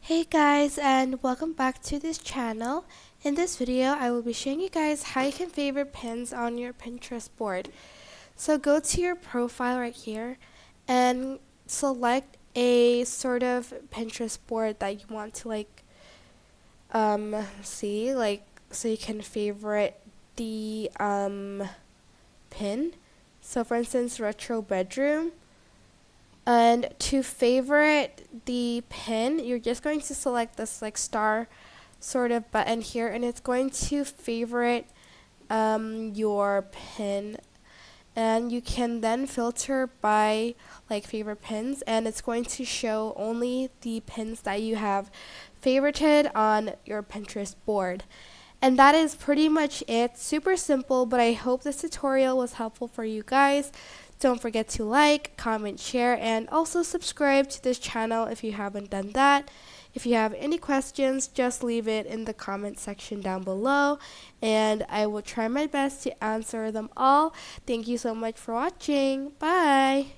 Hey guys, and welcome back to this channel. In this video, I will be showing you guys how you can favorite pins on your Pinterest board. So go to your profile right here and select a sort of Pinterest board that you want to see, so you can favorite the pin. So for instance, retro bedroom. And to favorite the pin, you're just going to select this star sort of button here, and it's going to favorite your pin. And you can then filter by favorite pins, and it's going to show only the pins that you have favorited on your Pinterest board. And that is pretty much it. Super simple, but I hope this tutorial was helpful for you guys. Don't forget to like, comment, share, and also subscribe to this channel if you haven't done that. If you have any questions, just leave it in the comment section down below, and I will try my best to answer them all. Thank you so much for watching. Bye!